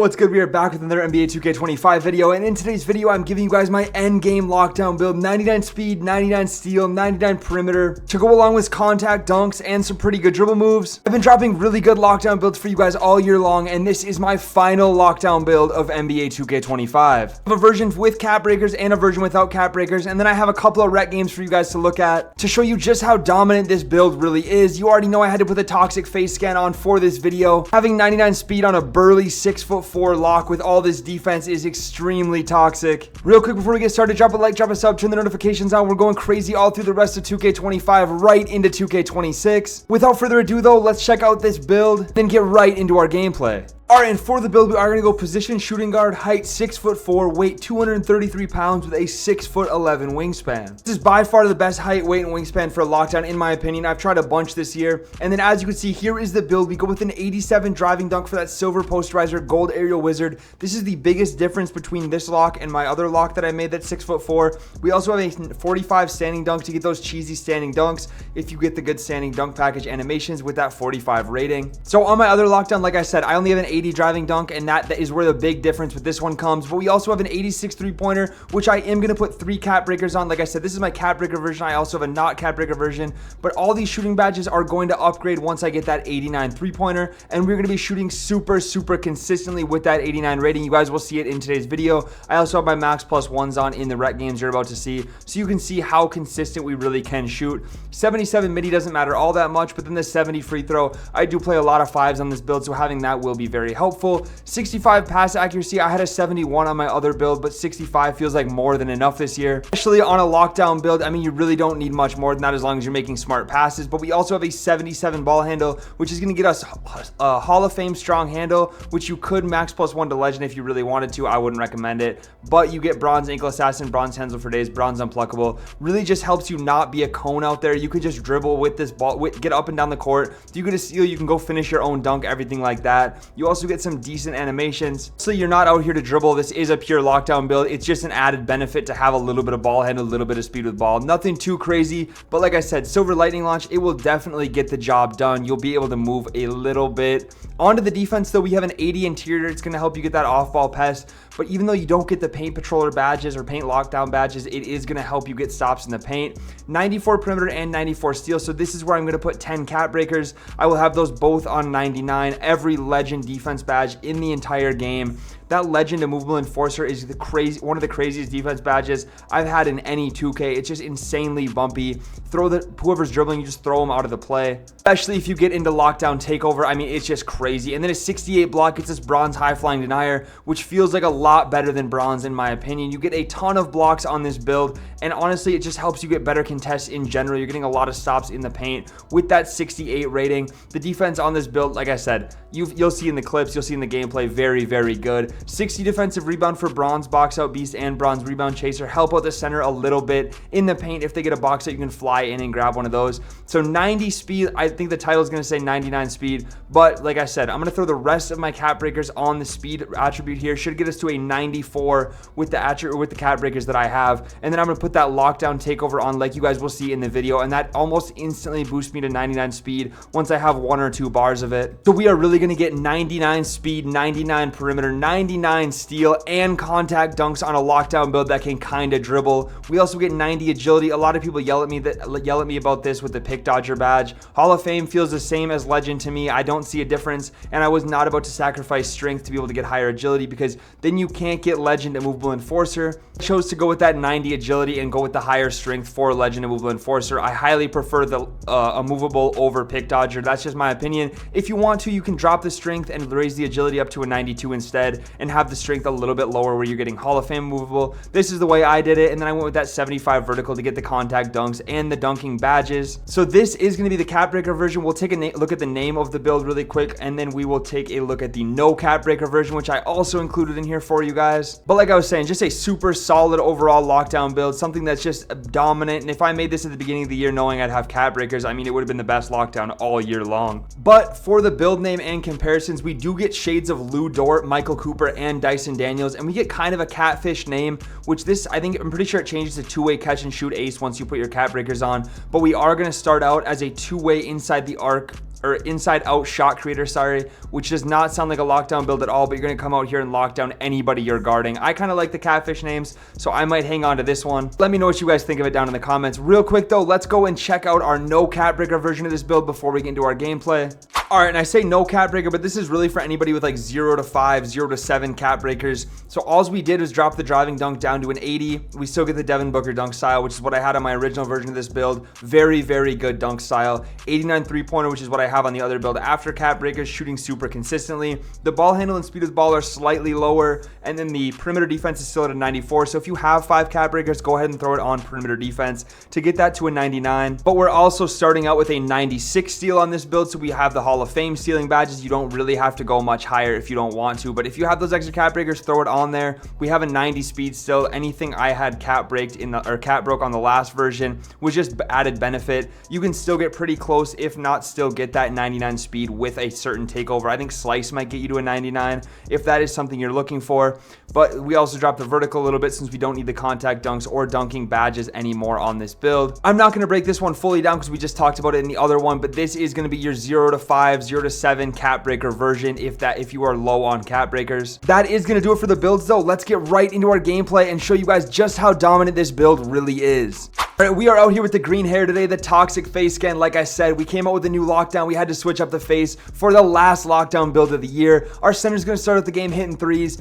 what's good? We are back with another NBA 2K25 video, and in today's video, I'm giving you guys my endgame lockdown build. 99 speed, 99 steal, 99 perimeter, to go along with contact dunks and some pretty good dribble moves. I've been dropping really good lockdown builds for you guys all year long, and this is my final lockdown build of NBA 2K25. I have a version with cap breakers and a version without cap breakers, and then I have a couple of rec games for you guys to look at to show you just how dominant this build really is. You already know I had to put the toxic face scan on for this video. Having 99 speed on a burly 6'4" lock with all this defense is extremely toxic. Real quick before we get started, drop a like, drop a sub, turn the notifications on. We're going crazy all through the rest of 2K25 right into 2K26. Without further ado though, let's check out this build, then get right into our gameplay. Alright, and for the build, we are going to go position shooting guard, height 6'4", weight 233 pounds with a 6'11" wingspan. This is by far the best height, weight, and wingspan for a lockdown in my opinion. I've tried a bunch this year. And then as you can see, here is the build. We go with an 87 driving dunk for that silver posterizer, gold aerial wizard. This is the biggest difference between this lock and my other lock that I made that's 6'4". We also have a 45 standing dunk to get those cheesy standing dunks if you get the good standing dunk package animations with that 45 rating. So on my other lockdown, like I said, I only have an 80 driving dunk, and that is where the big difference with this one comes. But we also have an 86 3-pointer, which I am going to put 3 cap breakers on. Like I said, this is my cap breaker version. I also have a not cap breaker version, but all these shooting badges are going to upgrade once I get that 89 3-pointer, and we're going to be shooting super consistently with that 89 rating. You guys will see it in today's video. I also have my max plus ones on in the rec games you're about to see, so you can see how consistent we really can shoot. 77 midi doesn't matter all that much, but then the 70 free throw, I do play a lot of fives on this build, so having that will be very helpful. 65 pass accuracy, I had a 71 on my other build, but 65 feels like more than enough this year, especially on a lockdown build. I mean, you really don't need much more than that as long as you're making smart passes. But we also have a 77 ball handle, which is going to get us a Hall of Fame strong handle, which you could max plus 1 to legend if you really wanted to. I wouldn't recommend it, but you get bronze ankle assassin, bronze handsel for days, bronze unpluckable. Really just helps you not be a cone out there. You could just dribble with this ball, get up and down the court. You get a steal, you can go finish your own dunk, everything like that. You also get some decent animations, so you're not out here to dribble. This is a pure lockdown build. It's just an added benefit to have a little bit of ball handle, a little bit of speed with ball. Nothing too crazy, but like I said, silver lightning launch, it will definitely get the job done. You'll be able to move a little bit. Onto the defense though, we have an 80 interior. It's going to help you get that off-ball pest, but even though you don't get the paint patroller badges or paint lockdown badges, it is going to help you get stops in the paint. 94 perimeter and 94 steal, so this is where I'm going to put 10 cap breakers. I will have those both on 99. Every legend defense badge in the entire game. That legend immovable enforcer is one of the craziest defense badges I've had in any 2K. It's just insanely bumpy. Whoever's dribbling, you just throw them out of the play, especially if you get into lockdown takeover. I mean, it's just crazy. And then a 68 block gets this bronze high flying denier, which feels like a lot better than bronze in my opinion. You get a ton of blocks on this build, and honestly, it just helps you get better contests in general. You're getting a lot of stops in the paint with that 68 rating. The defense on this build, like I said, you'll see in the clips, you'll see in the gameplay, very good. 60 defensive rebound for bronze box out beast and bronze rebound chaser. Help out the center a little bit in the paint. If they get a box out, you can fly in and grab one of those. So 90 speed, I think the title is going to say 99 speed, but like I said, I'm going to throw the rest of my cap breakers on the speed attribute here. Should get us to a 94 with the attribute, with the cap breakers that I have, and then I'm going to put that lockdown takeover on like you guys will see in the video, and that almost instantly boosts me to 99 speed once I have 1 or 2 bars of it. So we are really going to get 99 speed, 99 perimeter, 99 steal, and contact dunks on a lockdown build that can kind of dribble. We also get 90 agility. A lot of people yell at me about this with the pick dodger badge. Hall of Fame feels the same as legend to me. I don't see a difference, and I was not about to sacrifice strength to be able to get higher agility, because then you can't get legend immovable enforcer. I chose to go with that 90 agility and go with the higher strength for legend immovable enforcer. I highly prefer the immovable over pick dodger. That's just my opinion. If you want to, you can drop the strength and raise the agility up to a 92 instead, and have the strength a little bit lower where you're getting Hall of Fame movable. This is the way I did it, and then I went with that 75 vertical to get the contact dunks and the dunking badges. So this is going to be the cap breaker version. We'll take a look at the name of the build really quick, and then we will take a look at the no cap breaker version, which I also included in here for you guys. But like I was saying, just a super solid overall lockdown build, something that's just dominant. And if I made this at the beginning of the year knowing I'd have cap breakers, I mean, it would have been the best lockdown all year long. But for the build name and comparisons, we do get shades of Lou Dort, Michael Cooper, and Dyson Daniels, and we get kind of a catfish name, which I'm pretty sure it changes to two-way catch and shoot ace once you put your cap breakers on. But we are going to start out as a two-way inside the arc or inside out shot creator, sorry, which does not sound like a lockdown build at all, but you're going to come out here and lock down anybody you're guarding. I kind of like the catfish names, so I might hang on to this one. Let me know what you guys think of it down in the comments. Real quick though, let's go and check out our no cat breaker version of this build before we get into our gameplay. All right, and I say no cat breaker, but this is really for anybody with like 0 to 5, 0 to 7 cat breakers. So all we did was drop the driving dunk down to an 80. We still get the Devin Booker dunk style, which is what I had on my original version of this build. Very, very good dunk style. 89 three-pointer, which is what I have on the other build after cat breakers, shooting super consistently. The ball handle and speed of the ball are slightly lower, and then the perimeter defense is still at a 94. So if you have 5 cat breakers, go ahead and throw it on perimeter defense to get that to a 99. But we're also starting out with a 96 steal on this build, so we have the Hall of Fame stealing badges. You don't really have to go much higher if you don't want to, but if you have those extra cat breakers, throw it on there. We have a 90 speed still. Anything I had cat broke on the last version was just added benefit. You can still get pretty close, if not still get that 99 speed with a certain takeover. I think Slice might get you to a 99 if that is something you're looking for, but we also dropped the vertical a little bit since we don't need the contact dunks or dunking badges anymore on this build. I'm not going to break this one fully down because we just talked about it in the other one, but this is going to be your 0 to 5, 0 to 7 cat breaker version if you are low on cat breakers. That is going to do it for the builds though. Let's get right into our gameplay and show you guys just how dominant this build really is. All right, we are out here with the green hair today, the toxic face skin. Like I said, we came out with a new lockdown. We had to switch up the face for the last lockdown build of the year. Our center's going to start out the game hitting threes.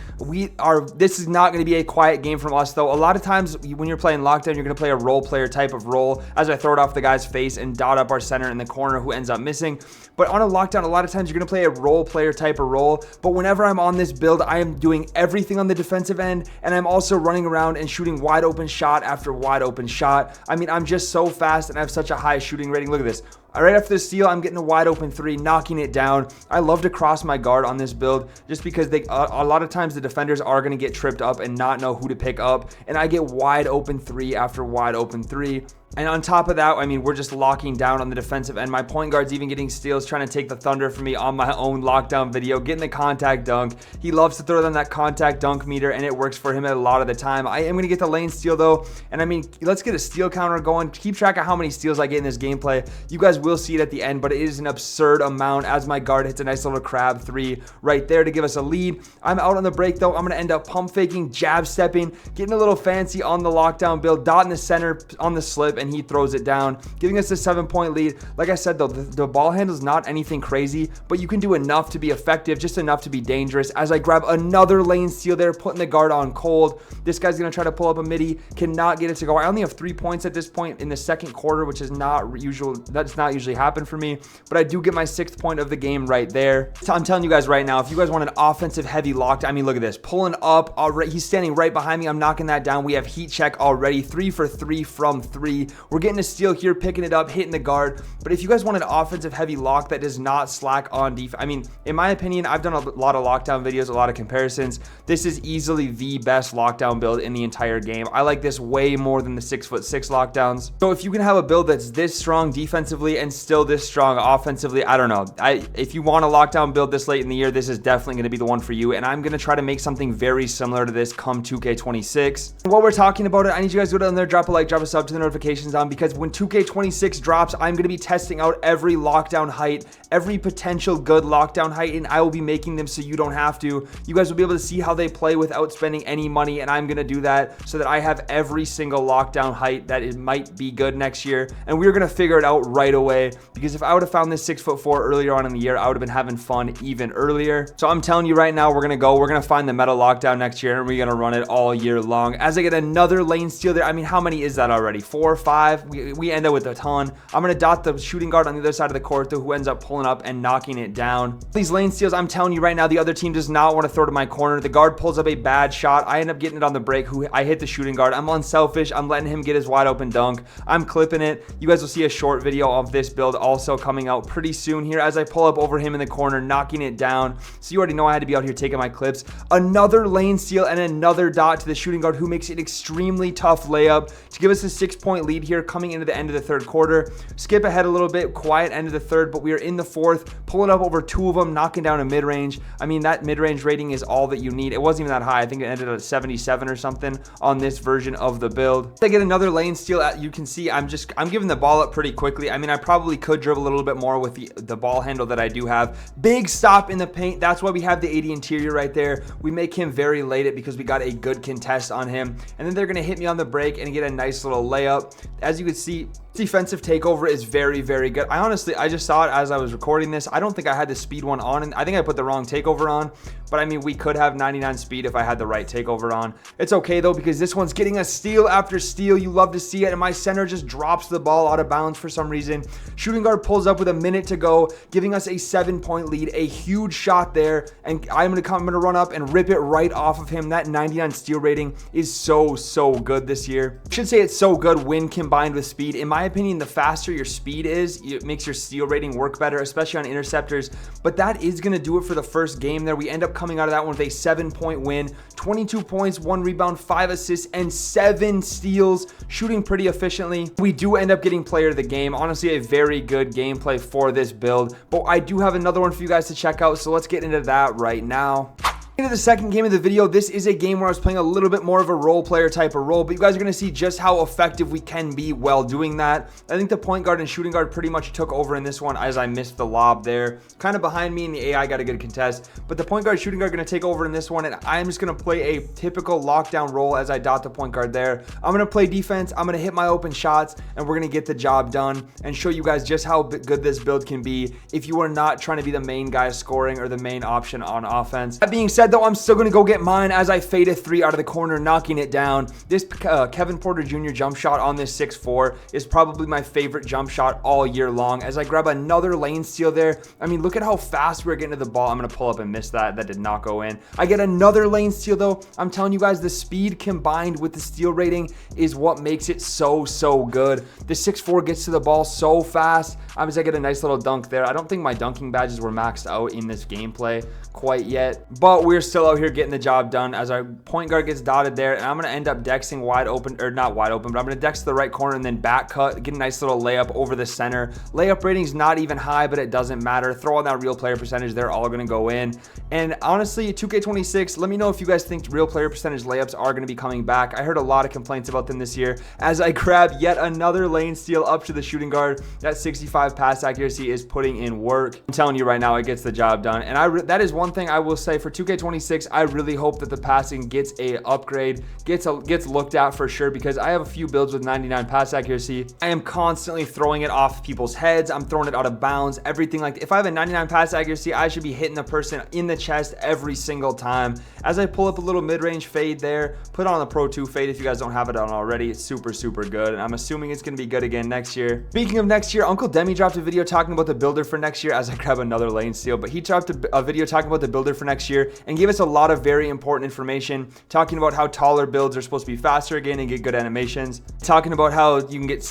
This is not going to be a quiet game from us though. A lot of times when you're playing lockdown, you're going to play a role player type of role as I throw it off the guy's face and dot up our center in the corner who ends up missing. But on a lockdown, a lot of times you're going to play a role player type of role. But whenever I'm on this build, I am doing everything on the defensive end, and I'm also running around and shooting wide open shot after wide open shot. I mean, I'm just so fast and I have such a high shooting rating. Look at this. Right after the steal, I'm getting a wide open 3, knocking it down. I love to cross my guard on this build just because a lot of times the defenders are going to get tripped up and not know who to pick up, and I get wide open 3 after wide open 3. And on top of that, I mean, we're just locking down on the defensive end. My point guard's even getting steals, trying to take the thunder from me on my own lockdown video, getting the contact dunk. He loves to throw down that contact dunk meter, and it works for him a lot of the time. I am going to get the lane steal, though. And I mean, let's get a steal counter going. Keep track of how many steals I get in this gameplay. You guys will see it at the end, but it is an absurd amount as my guard hits a nice little crab 3 right there to give us a lead. I'm out on the break, though. I'm going to end up pump faking, jab stepping, getting a little fancy on the lockdown build, dot in the center on the slip, and he throws it down, giving us a 7-point lead. Like I said though, the ball handle is not anything crazy, but you can do enough to be effective, just enough to be dangerous. As I grab another lane steal there, putting the guard on cold. This guy's gonna try to pull up a midi, cannot get it to go. I only have 3 points at this point in the second quarter, which is not usual. That's not usually happen for me, but I do get my 6th point of the game right there. So I'm telling you guys right now, if you guys want an offensive heavy lockdown, I mean, look at this, pulling up already. He's standing right behind me. I'm knocking that down. We have heat check already, 3 for 3 from 3. We're getting a steal here, picking it up, hitting the guard. But if you guys want an offensive heavy lock that does not slack on defense, I mean, in my opinion, I've done a lot of lockdown videos, a lot of comparisons. This is easily the best lockdown build in the entire game. I like this way more than the 6'6" lockdowns. So if you can have a build that's this strong defensively and still this strong offensively, I don't know. If you want a lockdown build this late in the year, this is definitely going to be the one for you. And I'm going to try to make something very similar to this come 2K26. While we're talking about it, I need you guys to go down there, drop a like, drop a sub, turn the notifications on, because when 2K26 drops, I'm going to be testing out every lockdown height, every potential good lockdown height, and I will be making them so you don't have to. You guys will be able to see how they play without spending any money, and I'm going to do that so that I have every single lockdown height that it might be good next year, and we're going to figure it out right away, because if I would have found this 6'4" earlier on in the year, I would have been having fun even earlier. So I'm telling you right now, we're going to find the meta lockdown next year, and we're going to run it all year long. As I get another lane steal there, I mean, how many is that already? 4 or 5? We end up with a ton. I'm going to dot the shooting guard on the other side of the court, though, who ends up pulling up and knocking it down. These lane steals, I'm telling you right now, the other team does not want to throw to my corner. The guard pulls up a bad shot. I end up getting it on the break. I hit the shooting guard. I'm unselfish. I'm letting him get his wide open dunk. I'm clipping it. You guys will see a short video of this build also coming out pretty soon here as I pull up over him in the corner, knocking it down. So you already know I had to be out here taking my clips. Another lane steal and another dot to the shooting guard, who makes it extremely tough layup to give us a 6-point lead lead here coming into the end of the third quarter. Skip ahead a little bit, quiet end of the third, but we are in the fourth, pulling up over 2 of them, knocking down a mid-range. I mean, that mid-range rating is all that you need. It wasn't even that high. I think it ended at 77 or something on this version of the build. I get another lane steal. You can see I'm giving the ball up pretty quickly. I mean, I probably could dribble a little bit more with the ball handle that I do have. Big stop in the paint. That's why we have the 80 interior right there. We make him very late it because we got a good contest on him. And then they're going to hit me on the break and get a nice little layup. As you can see, defensive takeover is very, very good. I just saw it as I was recording this. I don't think I had the speed one on, and I think I put the wrong takeover on, but I mean, we could have 99 speed if I had the right takeover on. It's okay though, because this one's getting a steal after steal. You love to see it, and my center just drops the ball out of bounds for some reason. Shooting guard pulls up with a minute to go, giving us a 7-point lead, a huge shot there, and I'm gonna run up and rip it right off of him. That 99 steal rating is so good this year. I should say it's so good when combined with speed. In my opinion, the faster your speed is, it makes your steal rating work better, especially on interceptors. But that is going to do it for the first game there. We end up coming out of that one with a 7-point win, 22 points, 1 rebound, 5 assists, and 7 steals, shooting pretty efficiently. We do end up getting player of the game. Honestly, a very good gameplay for this build, but I do have another one for you guys to check out, so let's get into that right now. Into the second game of the video. This is a game where I was playing a little bit more of a role player type of role, but you guys are going to see just how effective we can be while doing that. I think the point guard and shooting guard pretty much took over in this one, as I missed the lob there. Kind of behind me, and the AI got a good contest, but the point guard shooting guard are going to take over in this one, and I'm just going to play a typical lockdown role as I dot the point guard there. I'm going to play defense, I'm going to hit my open shots, and we're going to get the job done and show you guys just how good this build can be if you are not trying to be the main guy scoring or the main option on offense. That being said though, I'm still going to go get mine as I fade a 3 out of the corner, knocking it down. This Kevin Porter Jr. jump shot on this 6'4" is probably my favorite jump shot all year long, as I grab another lane steal there. I mean, look at how fast we're getting to the ball. I'm going to pull up and miss that. That did not go in. I get another lane steal though. I'm telling you guys, the speed combined with the steal rating is what makes it so good. The 6'4" gets to the ball so fast. I get a nice little dunk there. I don't think my dunking badges were maxed out in this gameplay quite yet, but we're still out here getting the job done as our point guard gets dotted there, and I'm going to end up dexing wide open, or not wide open, but I'm going to dex to the right corner and then back cut, get a nice little layup over the center. Layup rating's not even high, but it doesn't matter. Throw on that real player percentage, they're all going to go in. And honestly, 2K26, let me know if you guys think real player percentage layups are going to be coming back. I heard a lot of complaints about them this year, as I grab yet another lane steal up to the shooting guard. That 65 pass accuracy is putting in work. I'm telling you right now, it gets the job done. And that is one thing I will say for 2K26, I really hope that the passing gets a upgrade, gets looked at for sure, because I have a few builds with 99 pass accuracy. I am constantly throwing it off people's heads. I'm throwing it out of bounds, everything. Like, if I have a 99 pass accuracy, I should be hitting the person in the chest every single time. As I pull up a little mid-range fade there, put on the Pro 2 fade if you guys don't have it on already. It's super good, and I'm assuming it's going to be good again next year. Speaking of next year, Uncle Demi dropped a video talking about the builder for next year, as I grab another lane steal, but he dropped a video talking about the builder for next year and gave us a lot of very important information, talking about how taller builds are supposed to be faster again and get good animations, talking about how you can get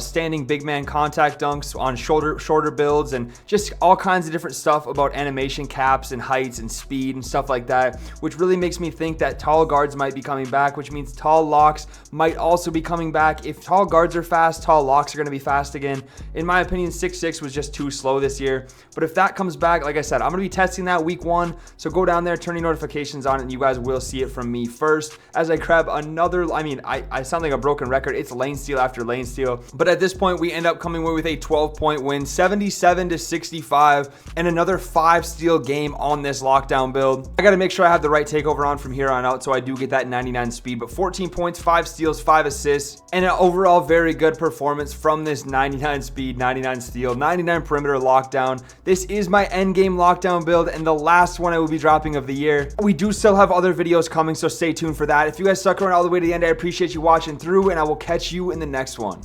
standing big man contact dunks on shorter builds, and just all kinds of different stuff about animation caps and heights and speed and stuff like that, which really makes me think that tall guards might be coming back, which means tall locks might also be coming back. If tall guards are fast, tall locks are going to be fast again. In my opinion, 6'6" was just too slow this year, but if that comes back, like I said, I'm going to be testing that week 1, so go down there, turn your notifications on, and you guys will see it from me first as I grab another. I mean, I sound like a broken record. It's lane steal after lane steal, but at this point we end up coming away with a 12-point win, 77-65, and another 5 steal game on this lockdown build. I got to make sure I have the right takeover on from here on out, so I do get that 99 speed, but 14 points, 5 steals, 5 assists, and an overall very good performance from this 99 speed, 99 steal, 99 perimeter lockdown. This is my end game lockdown build, and the last one I will be dropping of the year. We do still have other videos coming, so stay tuned for that. If you guys stuck around all the way to the end, I appreciate you watching through, and I will catch you in the next one.